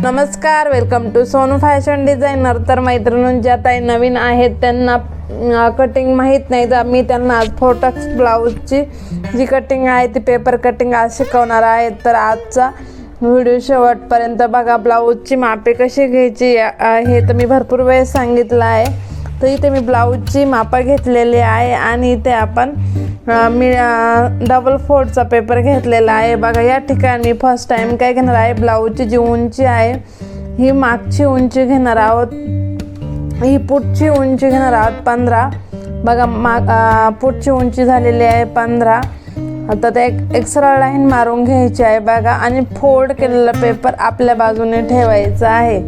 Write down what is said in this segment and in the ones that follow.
नमस्कार, welcome to Sonu fashion designer. तर मैत्रिणींनो, ज्या ताई नवीन आहेत त्यांना कटिंग माहीत नाही, तर मी त्यांना आज फोटक्स ब्लाऊजची जी कटिंग आहे ती पेपर कटिंग आज शिकवणार आहे. तर आजचा व्हिडिओ शेवटपर्यंत बघा. ब्लाऊजची मापे कशी घ्यायची हे तर मी भरपूर वेळेस सांगितलं आहे. तर इथे मी ब्लाऊजची मापं घेतलेली आहे आणि इथे आपण मी डबल फोल्डचा पेपर घेतलेला आहे. बघा, या ठिकाणी फर्स्ट टाइम काय घेणार आहे, ब्लाऊजची जी उंची आहे ही मागची उंची घेणार आहोत, ही पुढची उंची घेणार आहोत 15. बघा, पुढची उंची झालेली आहे 15. आता ते एक सरळ लाईन मारून घ्यायची आहे बघा. आणि फोल्ड केलेला पेपर आपल्या बाजूने ठेवायचा आहे.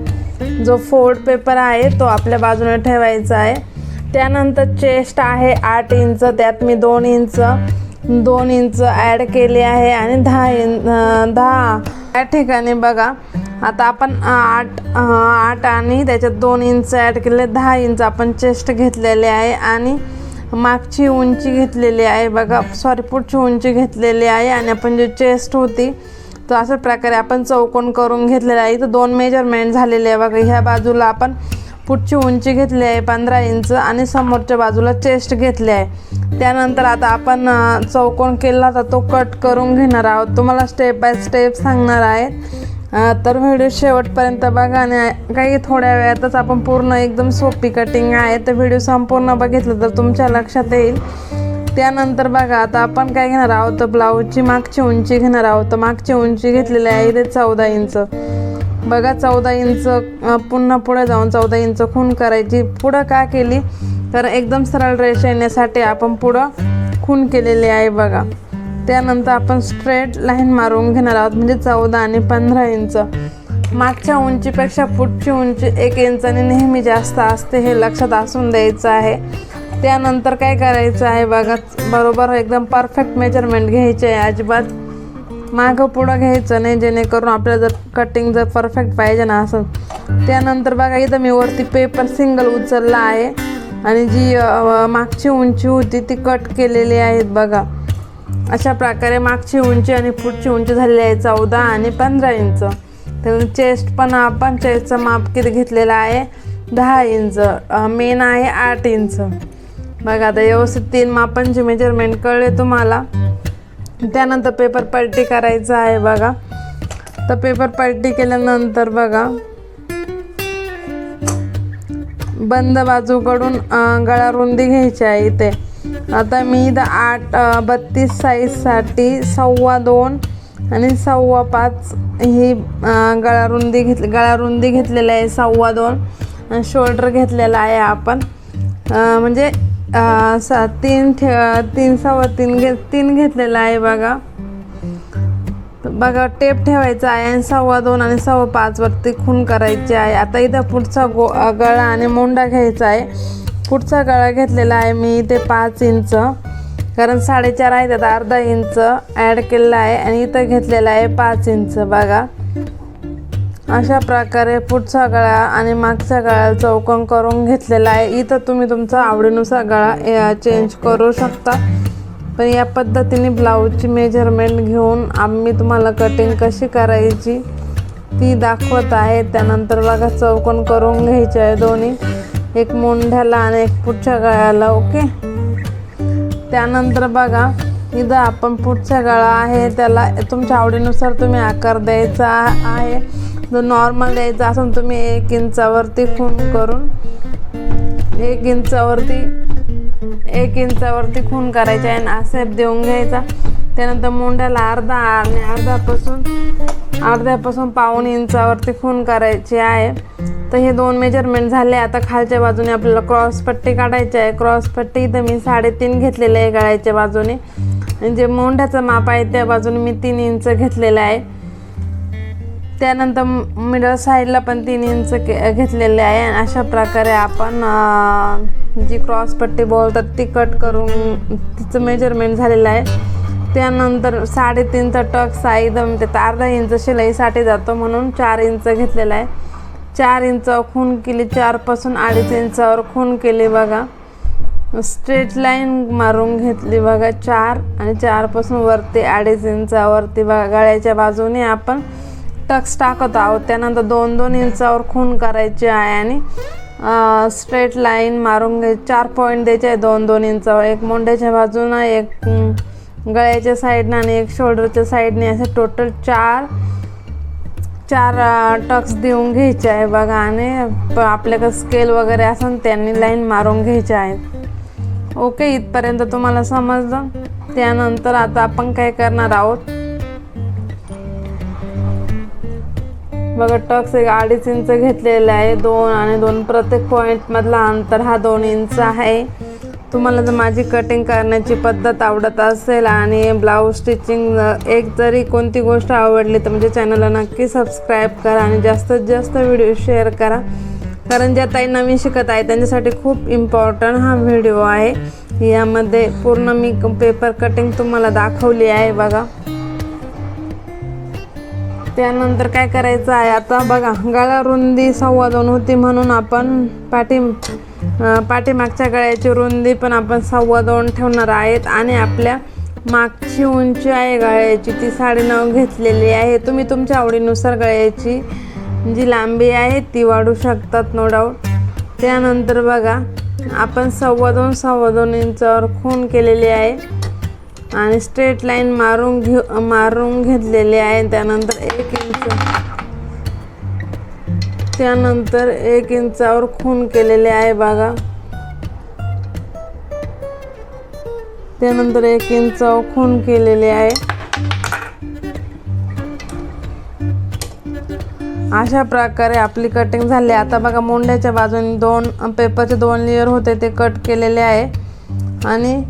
जो फोल्ड पेपर आहे तो आपल्या बाजूने ठेवायचा आहे. त्यानंतर चेस्ट आहे 8 इंच, त्यात मी 2 इंच ॲड केले आहे आणि 10 या ठिकाणी बघा. आता आपण 8 आणि त्याच्यात 2 इंच ॲड केले, 10 इंच आपण चेस्ट घेतलेले आहे आणि मागची उंची घेतलेली आहे बघा, पुढची उंची घेतलेली आहे. आणि आपण जी चेस्ट होती तर अशा प्रकारे आपण चौकोन करून घेतलेला आहे. इथं 2 मेजरमेंट झालेले आहे बघा. ह्या बाजूला आपण पुढची उंची घेतली आहे 15 इंच आणि समोरच्या बाजूला चेस्ट घेतली आहे. त्यानंतर आता आपण चौकोन केला तर तो कट करून घेणार आहोत. तुम्हाला स्टेप बाय स्टेप सांगणार आहे. तर व्हिडिओ शेवटपर्यंत बघा आणि काही थोड्या वेळातच आपण पूर्ण एकदम सोपी कटिंग आहे. तर व्हिडिओ संपूर्ण बघितलं तर तुमच्या लक्षात येईल. त्यानंतर बघा, आता आपण काय घेणार आहोत, तर ब्लाऊजची मागची उंची घेणार आहोत. तर मागची उंची घेतलेली आहे इथे 14 इंच. बघा, 14 इंच पुन्हा पुढे जाऊन 14 इंच खूण करायची. पुढं का केली तर एकदम सरळ रेषा येण्यासाठी आपण पुढं खूण केलेली आहे बघा. त्यानंतर आपण स्ट्रेट लाईन मारून घेणार आहोत, म्हणजे 14 आणि 15 इंच. मागच्या उंचीपेक्षा पुढची उंची 1 इंचाने नेहमी जास्त असते, हे लक्षात असून द्यायचं आहे. त्यानंतर काय करायचं आहे बघा, बरोबर एकदम परफेक्ट मेजरमेंट घ्यायचे आहे. अजिबात मागं पुढं घ्यायचं नाही, जेणेकरून आपल्याला जर कटिंग जर परफेक्ट पाहिजे ना असं. त्यानंतर बघा, इथं मी वरती पेपर सिंगल उचलला आहे आणि जी मागची उंची होती ती कट केलेली आहेत बघा. अशा प्रकारे मागची उंची आणि पुढची उंची झालेली आहे 14 आणि 15 इंच. तर चेस्ट पण आपण चेस्टचं माप किती घेतलेलं आहे 10 इंच, मेन आहे 8 इंच. बघा, आता व्यवस्थित 3 मापांचे मेजरमेंट कळले तुम्हाला. त्यानंतर पेपर पलटी करायचं आहे बघा. तर पेपर पलटी केल्यानंतर बघा, बंद बाजूकडून गळा रुंदी घ्यायची आहे इथे. आता मी इथं 32 साईजसाठी 2.25 आणि 5.25 ही गळा रुंदी घेतलेली आहे 2.25 आणि शोल्डर घेतलेला आहे आपण, म्हणजे 3 घेतलेला आहे बघा. बघा, टेप ठेवायचा आहे आणि 2.25 आणि 5.25 वरती खूण करायची आहे. आता इथं पुढचा गळा आणि मोंडा घ्यायचा आहे. पुढचा गळा घेतलेला आहे मी इथे 5 इंच, कारण 4.5 आहे त्यात अर्धा इंच ॲड केलेला आहे आणि इथं घेतलेला आहे 5 इंच. बघा, अशा प्रकारे पुढचा गळा आणि मागच्या गळ्याला चौकोन करून घेतलेला आहे. इथं तुम्ही तुमचा आवडीनुसार गळा चेंज करू शकता, पण या पद्धतीने ब्लाऊजची मेजरमेंट घेऊन आम्ही तुम्हाला कटिंग कशी करायची ती दाखवत आहे. त्यानंतर बघा, चौकोन करून घ्यायचे आहे दोन्ही, एक मोंढ्याला आणि एक पुढच्या गळ्याला. ओके. त्यानंतर बघा, इथं आपण पुढचा गळा आहे त्याला तुमच्या आवडीनुसार तुम्ही आकार द्यायचा आहे. जर नॉर्मल द्यायचा असेल तुम्ही 1 इंचावरती खूण करून 1 इंचावरती खूण करायचे आहे आणि शेप देऊन घ्यायचा. त्यानंतर मोंढ्याला अर्धा आणि अर्ध्यापासून 1.25 इंचावरती खूण करायची आहे. तर हे 2 मेजरमेंट झाले. आता खालच्या बाजूने आपल्याला क्रॉस पट्टी काढायची आहे. क्रॉस पट्टी इथं मी 3.5 घेतलेले आहे गळ्याच्या बाजूने, आणि जे मोंढ्याचं माप आहे त्या बाजूने मी 3 इंच घेतलेलं आहे. त्यानंतर मिडल साईडला पण 3 इंच घेतलेले आहे. आणि अशा प्रकारे आपण जी क्रॉस पट्टी बोलतात ती कट करून तिचं मेजरमेंट झालेलं आहे. त्यानंतर 3.5चा टक्स आहे, एकदम त्यात अर्धा इंच शिलाईसाठी जातो म्हणून 4 इंच घेतलेला आहे. 4 इंच खूण केली, 4 पासून 2.5 इंचावर खूण केली बघा. स्ट्रेट लाईन मारून घेतली बघा 4 आणि 4 पासून वरती 2.5 इंचावरती बघा गळ्याच्या बाजूने आपण टक्स टाकत आहोत. त्यानंतर 2-2 इंचावर खूण करायची आहे आणि स्ट्रेट लाईन मारून घ्यायची. 4 पॉईंट द्यायचे आहे 2-2 इंचावर, एक मोंढ्याच्या बाजूनं, एक गळ्याच्या साईडनं आणि एक शोल्डरच्या साईडने, असे टोटल 4 टक्स देऊन घ्यायचे आहे बघा. आणि आपल्याकडे स्केल वगैरे असेल त्यांनी लाईन मारून घ्यायचे आहेत. ओके, इथपर्यंत तुम्हाला समजलं. त्यानंतर आता आपण काय करणार आहोत बघा. टक्स एक 2.5 इंच घेतलेला आहे. 2 आणि 2 प्रत्येक पॉईंटमधला अंतर हा 2 इंच आहे. तुम्हाला जर माझी कटिंग करण्याची पद्धत आवडत असेल आणि ब्लाऊज स्टिचिंग एक जरी कोणती गोष्ट आवडली तर म्हणजे चॅनलला नक्की सबस्क्राईब करा आणि जास्तीत जास्त व्हिडिओ शेअर करा. कारण ज्या ताई नवीन शिकत आहे त्यांच्यासाठी खूप इम्पॉर्टंट हा व्हिडिओ आहे. यामध्ये पूर्ण मी पेपर कटिंग तुम्हाला दाखवली आहे बघा. त्यानंतर काय करायचं आहे आता बघा. गळा रुंदी 2.25 होती म्हणून आपण पाठीमागच्या गळ्याची रुंदी पण आपण 2.25 ठेवणार आहेत. आणि आपल्या मागची उंची आहे गळ्याची ती 9.5 घेतलेली आहे. तुम्ही तुमच्या आवडीनुसार गळ्याची जी लांबी आहे ती वाढवू शकतात, नो डाऊट. त्यानंतर बघा आपण 2.25 इंचावर खूण केलेली आहे आणि स्ट्रेट लाईन मारून घेतलेली आहे. त्यानंतर 1 इंचावर खूण केलेले आहे बघा. त्यानंतर 1 इंचावर खूण केलेले आहे. अशा प्रकारे आपली कटिंग झाली. आता बघा मोंढ्याच्या बाजूने 2 पेपरचे 2 लेयर होते ते कट केलेले आहे आणि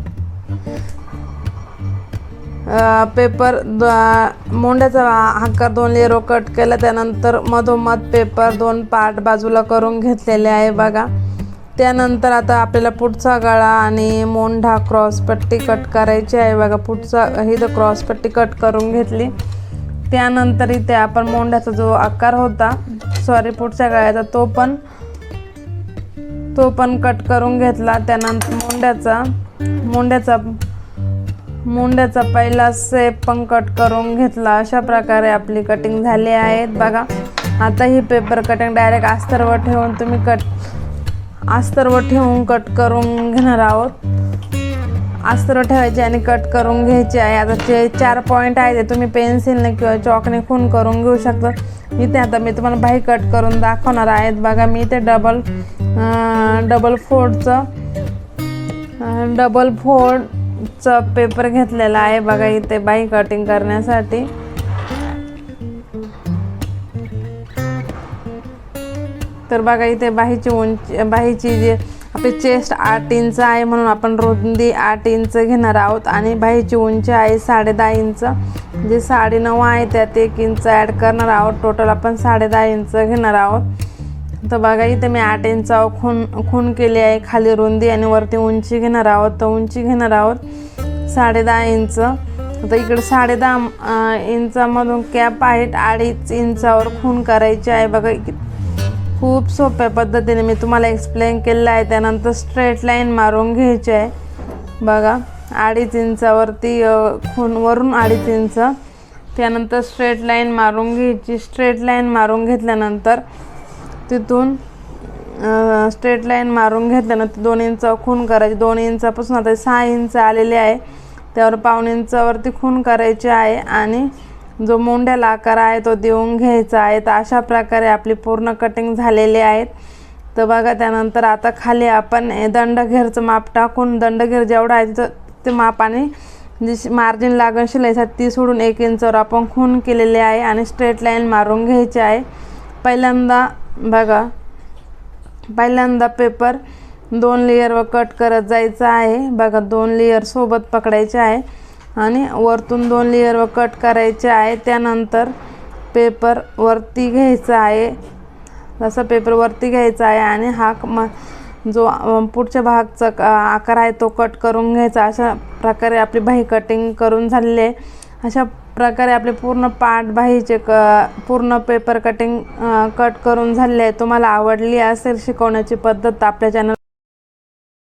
पेपर मोंढ्याचा आकार 2 लेयर कट केला. त्यानंतर मधोमध पेपर 2 पार्ट बाजूला करून घेतलेले आहे बघा. त्यानंतर आता आपल्याला पुढचा गळा आणि मोंढा क्रॉसपट्टी कट करायची आहे बघा. ही तर क्रॉसपट्टी कट करून घेतली. त्यानंतर इथे आपण मोंढ्याचा जो आकार होता पुढच्या गळ्याचा तो पण कट करून घेतला. त्यानंतर मुंड्याचा पहिला शेप पण कट करून घेतला. अशा प्रकारे आपली कटिंग झाली आहे बघा. आता ही पेपर कटिंग डायरेक्ट अस्तरवर ठेवून कट करून घेणार आहोत. अस्तरवर ठेवायचे आणि कट करून घ्यायचे आहे. आता जे 4 पॉईंट आहे ते तुम्ही पेन्सिलने किंवा चॉकने खूण करून घेऊ शकता. इथे आता मी तुम्हाला बाही कट करून दाखवणार आहेत बघा. मी इथे डबल फोल्डचा पेपर घेतलेला आहे बघा इथे बाही कटिंग करण्यासाठी. तर बघा इथे बाहीची जी आपली चेस्ट 8 इंच आहे म्हणून आपण रुंदी 8 इंच घेणार आहोत आणि बाहीची उंची आहे 10.5 इंच. जे 9.5 आहे त्यात 1 इंच ॲड करणार आहोत. टोटल आपण 10.5 इंच घेणार आहोत. तर बघा इथे मी 8 इंचावर खूण केली आहे. खाली रुंदी आणि वरती उंची घेणार आहोत. तर उंची घेणार आहोत 10.5 इंच. आता इकडे 10.5 इंचामधून कॅप आहे 2.5 इंचावर खूण करायची आहे बघा. खूप सोप्या पद्धतीने मी तुम्हाला एक्सप्लेन केलेलं आहे. त्यानंतर स्ट्रेट लाईन मारून घ्यायची आहे बघा 2.5 इंचावरती खूण, वरून 2.5 इंच. त्यानंतर स्ट्रेट लाईन मारून घ्यायची. स्ट्रेट लाईन मारून घेतल्यानंतर तिथून स्ट्रेट लाईन मारून घेतल्यानंतर 2 इंचावर खूण करायची. 2 इंचापासून आता 6 इंच आलेले आहे त्यावर 1.5 इंचावरती खूण करायची आहे आणि जो मोंढ्याला आकार आहे तो देऊन घ्यायचा आहे. तर अशा प्रकारे आपली पूर्ण कटिंग झालेली आहेत. तर बघा त्यानंतर आता खाली आपण दंडघेरचं माप टाकून दंडघेर जेवढा आहे ते मापाने जी मार्जिन लागण शिलाईसाठी ती सोडून 1 इंचावर आपण खूण केलेले आहे आणि स्ट्रेट लाईन मारून घ्यायची आहे. पहिल्यांदा पेपर 2 लेयरवर कट करत जायचं आहे बघा. 2 लेयर सोबत पकडायचे आहे आणि वरतून 2 लेयरवर कट करायचे आहे. त्यानंतर पेपर वरती घ्यायचा आहे. जसं पेपर वरती घ्यायचा आहे आणि हा जो पुढच्या भागचा आकार आहे तो कट करून घ्यायचा. अशा प्रकारे आपली बाही कटिंग करून झालेली आहे. अशा प्रकारे आपले पूर्ण पार्ट बाहीचे पूर्ण पेपर कटिंग कट करून झालेले आहे. तुम्हाला आवडली असेल शिकवण्याची पद्धत आपल्या चॅनल